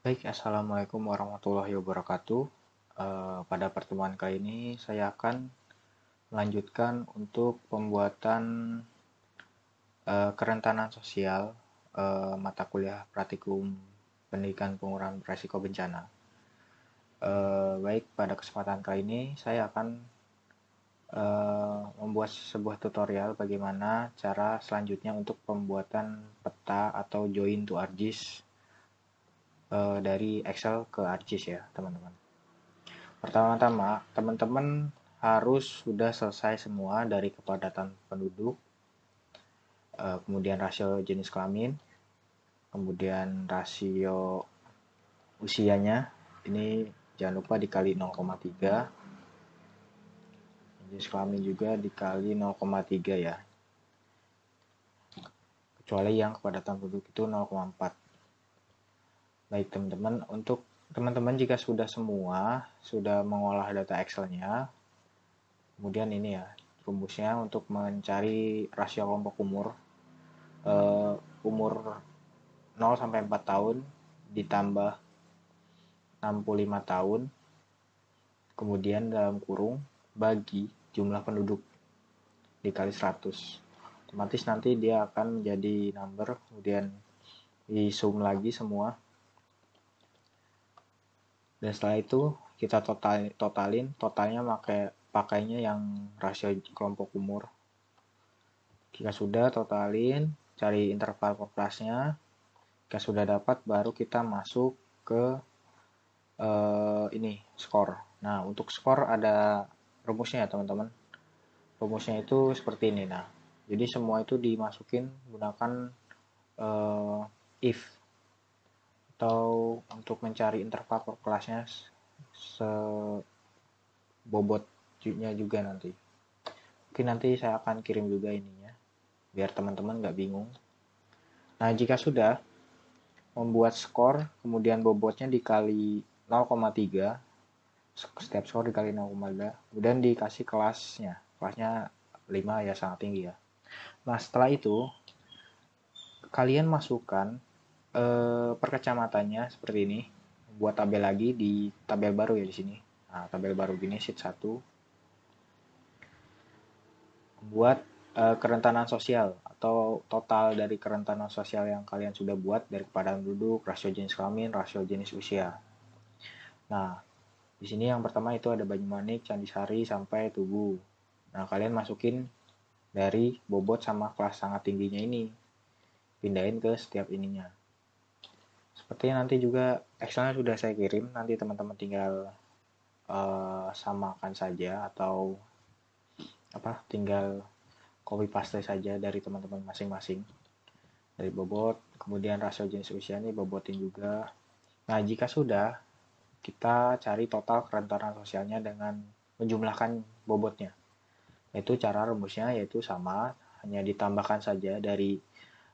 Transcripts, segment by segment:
Baik, Assalamualaikum warahmatullahi wabarakatuh. Pada pertemuan kali ini saya akan melanjutkan untuk pembuatan kerentanan sosial mata kuliah praktikum pendidikan pengurangan risiko bencana. Baik, pada kesempatan kali ini saya akan membuat sebuah tutorial bagaimana cara selanjutnya untuk pembuatan peta atau join to ArcGIS dari Excel ke ArcGIS ya, teman-teman. Pertama-tama, teman-teman harus sudah selesai semua dari kepadatan penduduk, kemudian rasio jenis kelamin, kemudian rasio usianya, ini jangan lupa dikali 0,3, jenis kelamin juga dikali 0,3 ya, kecuali yang kepadatan penduduk itu 0,4. Baik teman-teman, untuk teman-teman jika sudah semua, sudah mengolah data Excel-nya, kemudian ini ya, rumusnya untuk mencari rasio kelompok umur, umur 0 sampai 4 tahun ditambah 65 tahun, kemudian dalam kurung bagi jumlah penduduk dikali 100. Otomatis nanti dia akan menjadi number, kemudian di sum lagi semua. Dan setelah itu kita totalin, totalnya pakainya yang rasio kelompok umur. Jika sudah totalin, cari interval populasinya. Jika sudah dapat, baru kita masuk ke ini skor. Nah, untuk skor ada rumusnya ya teman-teman. Rumusnya itu seperti ini. Nah, jadi semua itu dimasukin gunakan if atau untuk mencari interval per kelasnya sebobotnya juga nanti. Mungkin nanti saya akan kirim juga ininya biar teman-teman nggak bingung. Nah, jika sudah membuat skor, kemudian bobotnya dikali 0,3, setiap skor dikali 0,2, kemudian dikasih kelasnya 5 ya, sangat tinggi ya. Nah, setelah itu kalian masukkan per kecamatannya seperti ini, buat tabel lagi di tabel baru ya di sini. Nah, tabel baru gini sheet 1, buat kerentanan sosial atau total dari kerentanan sosial yang kalian sudah buat dari kepadatan penduduk, rasio jenis kelamin, rasio jenis usia. Nah, di sini yang pertama itu ada Banyumanik, Candisari sampai Tugu. Nah, kalian masukin dari bobot sama kelas sangat tingginya ini. Pindahin ke setiap ininya. Seperti nanti juga Excelnya sudah saya kirim, nanti teman-teman tinggal samakan saja atau tinggal copy paste saja dari teman-teman masing-masing. Dari bobot, kemudian rasio jenis usia ini bobotin juga. Nah, jika sudah, kita cari total kerentanan sosialnya dengan menjumlahkan bobotnya. Itu cara rumusnya yaitu sama, hanya ditambahkan saja dari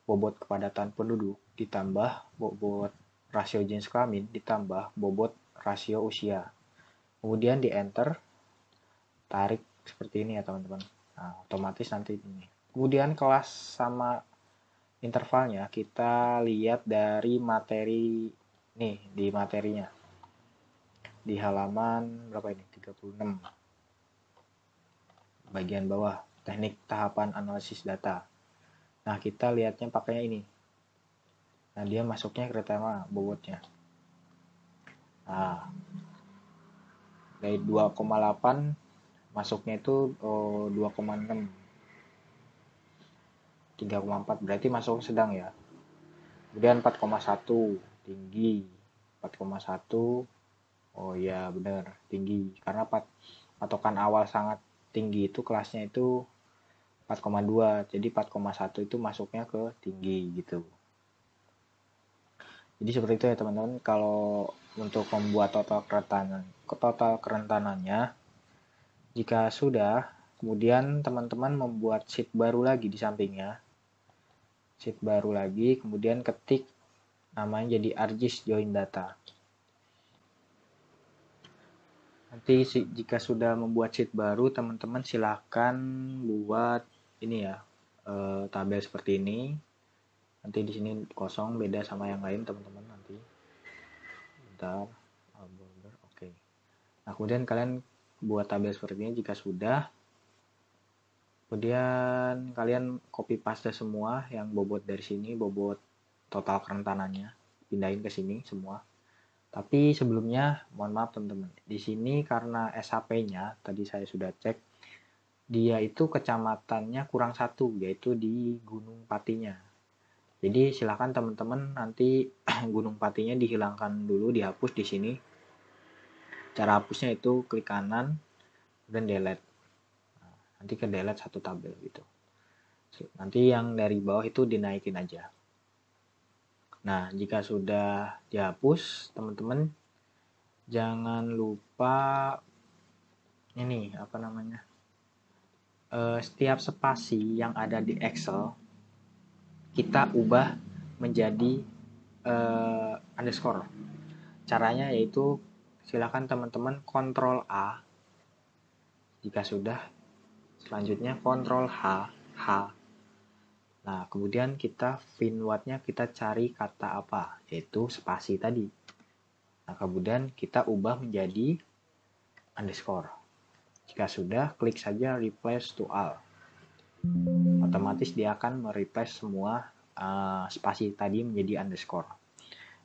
bobot kepadatan penduduk ditambah bobot rasio jenis kelamin ditambah bobot rasio usia. Kemudian di enter, tarik seperti ini ya teman-teman. Nah, otomatis nanti ini. Kemudian kelas sama intervalnya kita lihat dari materi nih, di materinya. Di halaman berapa ini? 36. Bagian bawah, teknik tahapan analisis data. Nah, kita lihatnya pakainya ini. Nah, dia masuknya ke tema bobotnya. Nah, dari 2,8 masuknya itu 2,6. 3,4 berarti masuk sedang ya. Kemudian 4,1 tinggi. 4,1 oh ya benar tinggi karena patokan awal sangat tinggi itu kelasnya itu 4,2, jadi 4,1 itu masuknya ke tinggi gitu. Jadi seperti itu ya teman-teman. Kalau untuk membuat total kerentanannya, jika sudah, kemudian teman-teman membuat sheet baru lagi di sampingnya. Sheet baru lagi, kemudian ketik namanya jadi ArcGIS Join Data. Nanti jika sudah membuat sheet baru, teman-teman silahkan buat ini ya, tabel seperti ini. Nanti di sini kosong, beda sama yang lain teman-teman nanti. sebentar. Border, oke. Nah, kemudian kalian buat tabel seperti ini jika sudah. Kemudian kalian copy paste semua yang bobot dari sini, bobot total kerentanannya, pindahin ke sini semua. Tapi sebelumnya, mohon maaf teman-teman, di sini karena SHP-nya tadi saya sudah cek, dia itu kecamatannya kurang satu, yaitu di Gunung Patinya. Jadi silakan teman-teman nanti Gunung Patinya dihilangkan dulu, dihapus di sini. Cara hapusnya itu klik kanan dan delete. Nanti ke delete satu tabel gitu. Nanti yang dari bawah itu dinaikin aja. Nah, jika sudah dihapus, teman-teman jangan lupa ini apa namanya? Setiap spasi yang ada di Excel kita ubah menjadi underscore. Caranya yaitu silakan teman-teman Ctrl A. Jika sudah, selanjutnya Ctrl H. Nah, kemudian kita finward-nya kita cari kata apa, yaitu spasi tadi. Nah, kemudian kita ubah menjadi underscore. Jika sudah, klik saja replace to all. Otomatis dia akan mereplace semua spasi tadi menjadi underscore.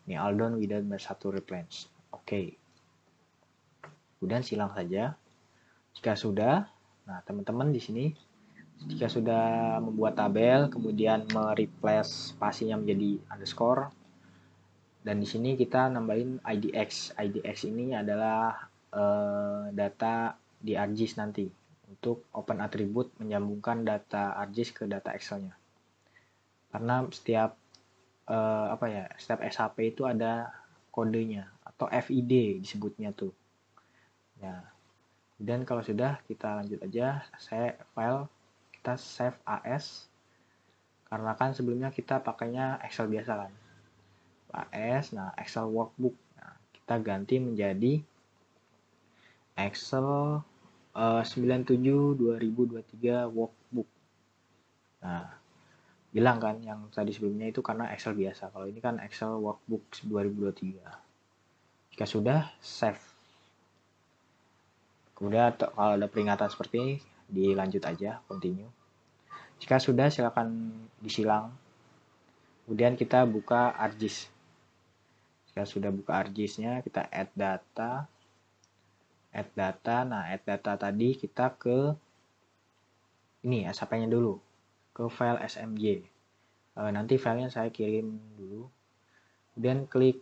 Ini all done without satu replace. Oke. Kemudian silang saja. Jika sudah, nah teman-teman di sini jika sudah membuat tabel, kemudian mereplace spasinya menjadi underscore, dan di sini kita nambahin IDX. IDX ini adalah data di ArcGIS nanti untuk open attribute menyambungkan data ArcGIS ke data Excel-nya. Karena setiap setiap SHP itu ada kodenya atau FID disebutnya tuh. Ya. Dan kalau sudah kita lanjut aja, kita save as, karena kan sebelumnya kita pakainya Excel biasa kan, as. Nah, Excel workbook, nah, kita ganti menjadi Excel 97/2023 workbook. Nah, bilang kan yang tadi sebelumnya itu karena Excel biasa, kalau ini kan Excel workbook 2023. Jika sudah, save. Kemudian kalau ada peringatan seperti ini, dilanjut aja, continue. Jika sudah, silakan disilang. Kemudian kita buka ArcGIS. Jika sudah buka ArcGIS-nya, kita add data. Nah, add data tadi kita ke ini SHP-nya dulu, ke file SMJ. Nanti filenya saya kirim dulu. Kemudian klik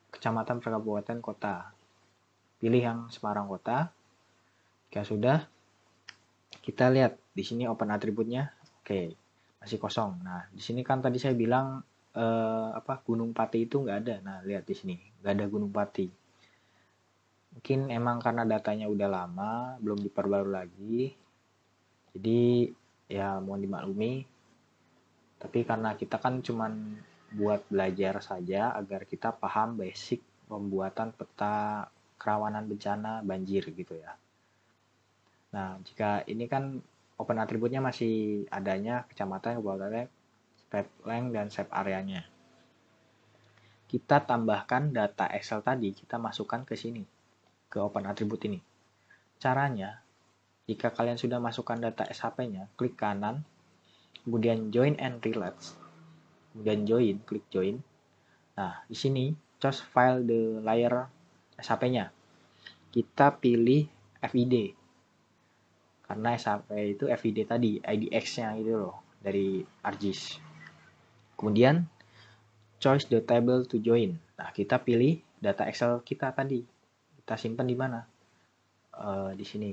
kecamatan, kabupaten, kota. Pilih yang Semarang Kota. Jika sudah, kita lihat di sini open atributnya, oke, masih kosong. Nah, di sini kan tadi saya bilang Gunung Pati itu nggak ada. Nah, lihat di sini nggak ada Gunung Pati. Mungkin emang karena datanya udah lama, belum diperbarui lagi. Jadi ya mohon dimaklumi. Tapi karena kita kan cuman buat belajar saja agar kita paham basic pembuatan peta kerawanan bencana banjir gitu ya. Nah, jika ini kan open atributnya masih adanya kecamatan, kabupaten, step length, dan step areanya. Kita tambahkan data Excel tadi, kita masukkan ke sini, ke open atribut ini. Caranya, jika kalian sudah masukkan data SHP-nya, klik kanan, kemudian join and relates, kemudian join, klik join. Nah, di sini, choose file the layer SHP-nya. Kita pilih FID. Karena SHP itu FID tadi, IDX-nya gitu loh, dari ArcGIS. Kemudian, choose the table to join. Nah, kita pilih data Excel kita tadi. Kita simpan di mana? Di sini.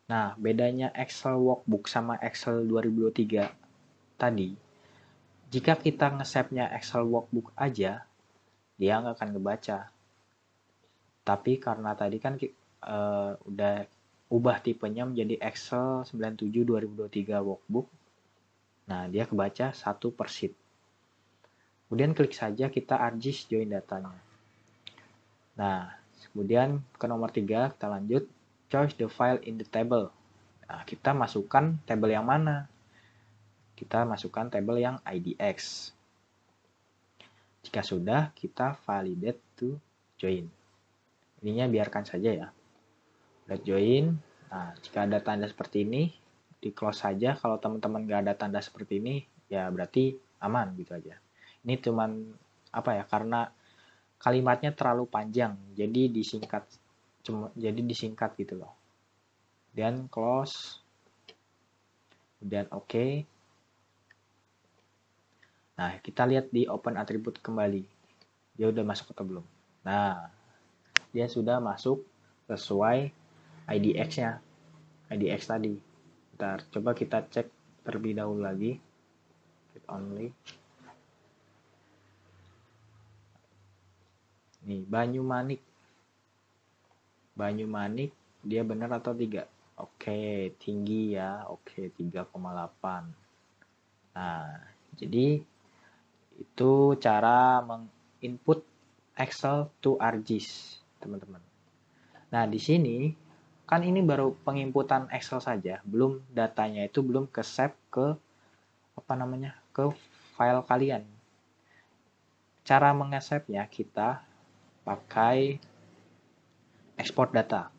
Nah, bedanya Excel workbook sama Excel 2023 tadi, jika kita nge-save-nya Excel workbook aja, dia nggak akan ngebaca. Tapi karena tadi kan udah ubah tipenya menjadi Excel 97/2023 workbook. Nah, dia kebaca 1 per sheet. Kemudian klik saja kita ArcGIS join datanya. Nah, kemudian ke nomor 3 kita lanjut, choose the file in the table. Nah, kita masukkan tabel yang mana? Kita masukkan tabel yang IDX. Jika sudah, kita validate to join. ininya biarkan saja ya. Udah join. Nah, jika ada tanda seperti ini, di close saja. Kalau teman-teman nggak ada tanda seperti ini, ya berarti aman gitu aja. Ini cuman apa ya, karena kalimatnya terlalu panjang, jadi disingkat gitu loh. Dan close, kemudian oke. Nah, kita lihat di open attribute kembali. Dia udah masuk atau belum? Nah, dia sudah masuk sesuai IDX-nya. IDX tadi. Bentar, coba kita cek terlebih dahulu lagi. Read only. Nih, Banyumanik. Banyumanik, dia benar atau tidak? Oke, tinggi ya. Oke, 3,8. Nah, jadi itu cara menginput Excel to ArcGIS, teman-teman. Nah, di sini kan ini baru penginputan Excel saja, belum datanya itu belum ke save ke apa namanya? Ke file kalian. Cara mengesave-nya kita pakai export data.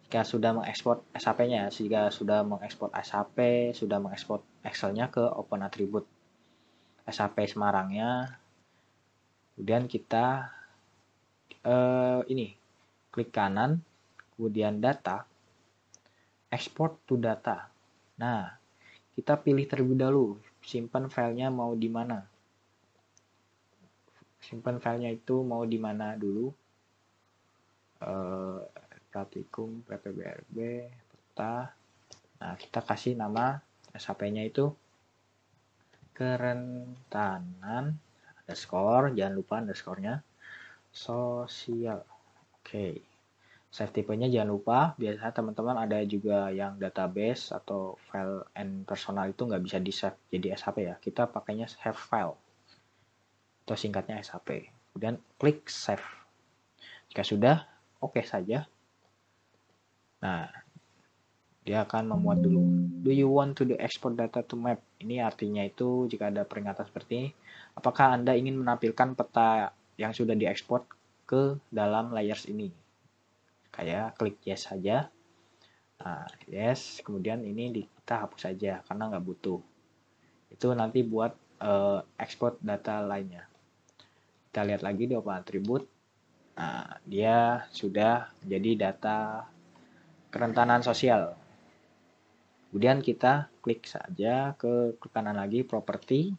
Jika sudah mengekspor SAP-nya, jika sudah mengekspor SAP, sudah mengekspor Excel-nya ke Open Attribute SAP Semarangnya, kemudian kita ini klik kanan, kemudian data, export to data. Nah, kita pilih terlebih dahulu, simpan filenya mau di mana. Simpan filenya itu mau di mana dulu. Pratikum, PPBRB, peta. Nah, kita kasih nama SAP-nya itu kerentanan underscore, jangan lupa underscore-nya sosial. Oke. Save tipenya jangan lupa, biasanya teman-teman ada juga yang database atau file and personal itu nggak bisa di save jadi SAP ya. Kita pakainya save file atau singkatnya SAP. Kemudian klik save. Jika sudah, oke saja. Nah, dia akan memuat dulu. Do you want to export data to map? Ini artinya itu jika ada peringatan seperti ini, apakah Anda ingin menampilkan peta yang sudah diekspor ke dalam layers ini? Kayak klik yes saja. Nah, yes, kemudian ini kita hapus saja karena nggak butuh. Itu nanti buat export data lainnya. Kita lihat lagi di open attribute. Nah, dia sudah menjadi data kerentanan sosial. Kemudian kita klik saja ke kanan lagi properti.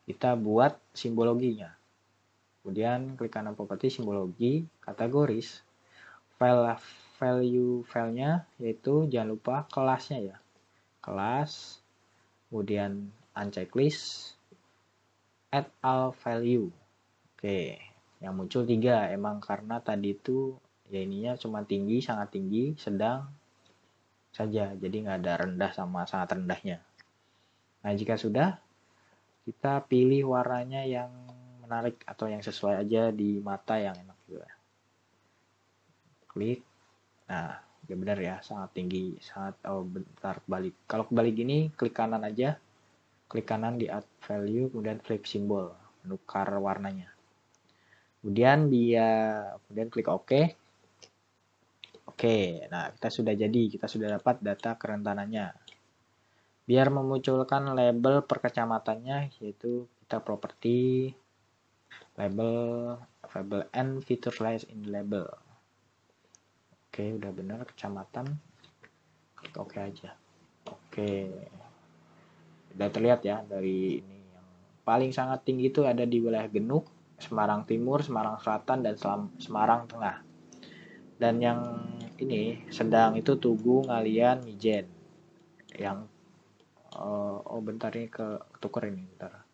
Kita buat simbologinya. Kemudian klik kanan properti simbologi, kategoris, value filenya yaitu jangan lupa kelasnya ya. Kelas, kemudian uncheck list, add all value. Oke, yang muncul 3 emang karena tadi itu ya ininya cuma tinggi, sangat tinggi, sedang saja. Jadi nggak ada rendah sama sangat rendahnya. Nah, jika sudah, kita pilih warnanya yang menarik atau yang sesuai aja di mata yang enak juga. Klik. Nah, ya benar ya, sangat tinggi, sangat bentar balik. Kalau kebalik gini, klik kanan aja. Klik kanan di add value, kemudian flip simbol, menukar warnanya. Kemudian kemudian klik OK. Oke, nah kita sudah dapat data kerentanannya. Biar memunculkan label per kecamatannya, yaitu kita properti label and featureless in label. Oke, udah benar kecamatan. Klik OK aja. Oke. Udah terlihat ya dari ini yang paling sangat tinggi itu ada di wilayah Genuk, Semarang Timur, Semarang Selatan dan Semarang Tengah. Dan yang ini sedang itu Tugu, Ngalian, Mijen. Yang bentar ini tuker ini bentar.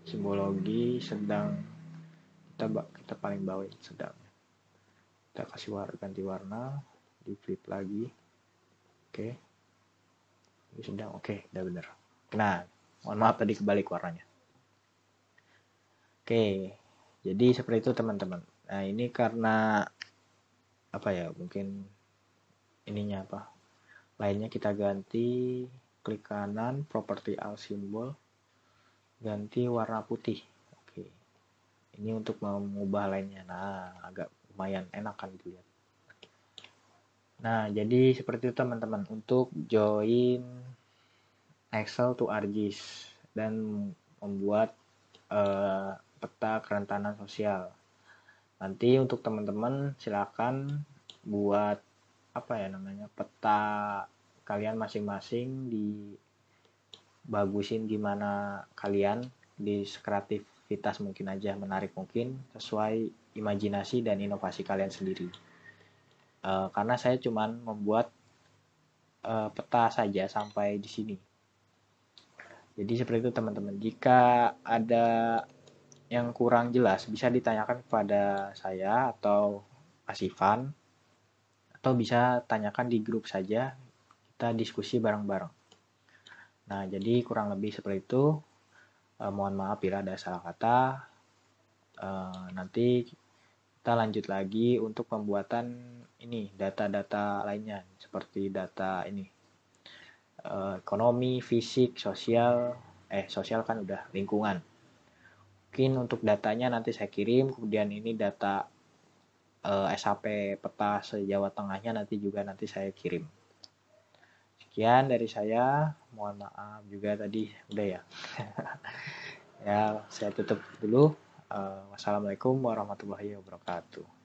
Simbologi sedang kita paling bawah sedang. Kita kasih ganti warna, di flip lagi. Oke. Ini sedang oke, udah bener. Nah, mohon maaf tadi kebalik warnanya. Oke. Jadi seperti itu teman-teman. Nah, ini karena apa ya? Mungkin ininya apa? Lainnya kita ganti, klik kanan, property all symbol, ganti warna putih. Oke. Ini untuk mengubah lainnya. Nah, agak lumayan enak kan dilihat. Nah, jadi seperti itu teman-teman untuk join Excel to ArcGIS dan membuat peta kerentanan sosial. Nanti untuk teman-teman silakan buat apa ya namanya peta kalian masing-masing, dibagusin gimana kalian, di kreativitas mungkin aja, menarik mungkin sesuai imajinasi dan inovasi kalian sendiri. Karena saya cuman membuat peta saja sampai di sini. Jadi seperti itu teman-teman. Jika ada yang kurang jelas bisa ditanyakan kepada saya atau Mas Ivan, atau bisa tanyakan di grup saja, kita diskusi bareng-bareng. Nah, jadi kurang lebih seperti itu. Mohon maaf bila ada salah kata. Nanti kita lanjut lagi untuk pembuatan ini data-data lainnya seperti data ini ekonomi, fisik, sosial. Sosial kan udah, lingkungan. Mungkin untuk datanya nanti saya kirim, kemudian ini data SHP peta se-Jawa Tengahnya nanti saya kirim. Sekian dari saya, mohon maaf juga tadi udah ya. Ya, saya tutup dulu. Wassalamualaikum warahmatullahi wabarakatuh.